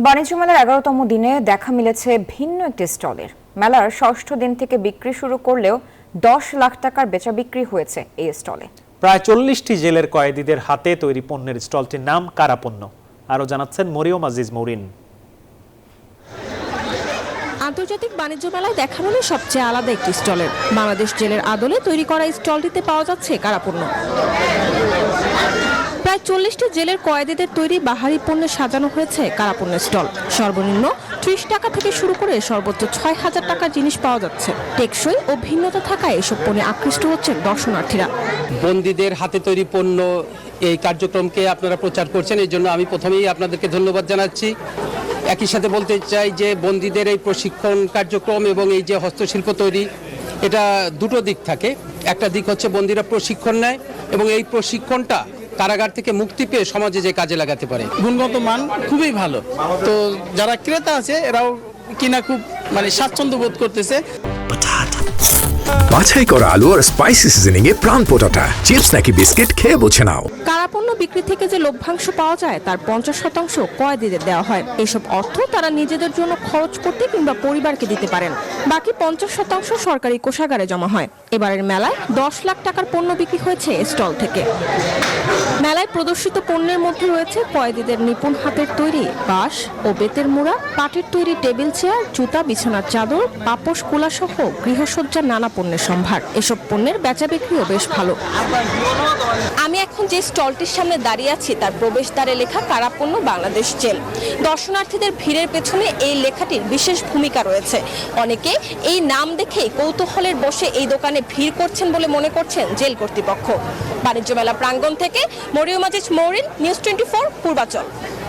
বাণিজ্য মেলার 11তম দিনে দেখা মিলেছে ভিন্ন একটি স্টলের। মেলার ষষ্ঠ দিন থেকে বিক্রি শুরু করলেও 10 লাখ টাকার বেচা বিক্রি হয়েছে এই স্টলে। প্রায় 40টি জেলের কয়েদিদের হাতে তৈরি পণ্যের স্টলটির নাম কারাপণ্য। আরও জানাচ্ছেন মরিয়ম আজিজ মৌরিন। আন্তর্জাতিক বাণিজ্য মেলায় দেখা মিলে সবচেয়ে আলাদা একটি স্টলের। বাংলাদেশ জেলের আদলে তৈরি করা স্টলটিতে পাওয়া যাচ্ছে কারাপণ্য। প্রায় 40টি জেলের কয়েদিদের তৈরি বাহারি পণ্যে সাজানো হয়েছে কারাপণ্যের স্টল। সর্বনিম্ন 30 টাকা থেকে শুরু করে সর্বোচ্চ 6000 টাকার জিনিস পাওয়া যাচ্ছে। টেকসই ও ভিন্নতা থাকায় এসব পণ্যে আকৃষ্ট হচ্ছেন দর্শনার্থীরা। বন্দীদের হাতে তৈরি পণ্য এই কার্যক্রমকে আপনারা প্রচার করছেন, এই জন্য আমি প্রথমেই আপনাদেরকে ধন্যবাদ জানাচ্ছি। একই সাথে বলতে চাই যে বন্দীদের এই প্রশিক্ষণ কার্যক্রম এবং এই যে হস্তশিল্প তৈরি, এটা দুটো দিক থাকে। একটা দিক হচ্ছে বন্দীরা প্রশিক্ষণ নেয় এবং এই প্রশিক্ষণটা কারাগার থেকে মুক্তি পেয়ে সমাজে যে কাজে লাগাতে পারে। গুণগত মান খুবই ভালো, তো যারা ক্রেতা আছে এরাও কিনা খুব স্বাচ্ছন্দ্য বোধ করতেছে। বাছাই করা আলু আর স্পাইসি সিজনিং এ প্রাণ পোটাটা চিপস নাকি বিস্কিট খেয়ে বোঝে নাও। কারাপণ্য বিক্রি থেকে যে লভ্যাংশ পাওয়া যায় তার 50% কয়েদিদের দেওয়া হয়। এসব অর্থ তারা নিজেদের জন্য খরচ করতে কিংবা পরিবারকে দিতে পারেন। বাকি 50% সরকারি কোষাগারে জমা হয়। এবারের মেলায় 10 লাখ টাকার পণ্য বিক্রি হয়েছে স্টল থেকে। মেলায় প্রদর্শিত পণ্যের মধ্যে রয়েছে কয়েদিদের নিপুণ হাতের তৈরি বাঁশ ও বেতের মুড়া, পাটের তৈরি টেবিল চেয়ার, জুতা, বিছানার চাদর, পাপোশ, কুলা সহ গৃহসজ্জার নানা পণ্যের সম্ভার। এসব পণ্যের বেচা বিক্রিও বেশ ভালো। আমি এখন যে স্টলটির সামনে দাঁড়িয়ে আছি তার প্রবেশদ্বারে লেখা কারাপণ্য বাংলাদেশ জেল। দর্শনার্থীদের ভিড়ের পেছনে এই লেখাটির বিশেষ ভূমিকা রয়েছে। অনেকে এই নাম দেখেই কৌতূহলের বসে এই দোকানে ভিড় করছেন বলে মনে করছেন জেল কর্তৃপক্ষ। বাণিজ্য মেলা প্রাঙ্গণ থেকে মরিয়ম আজিজ মৌরিন, নিউজ 24, পূর্বাচল।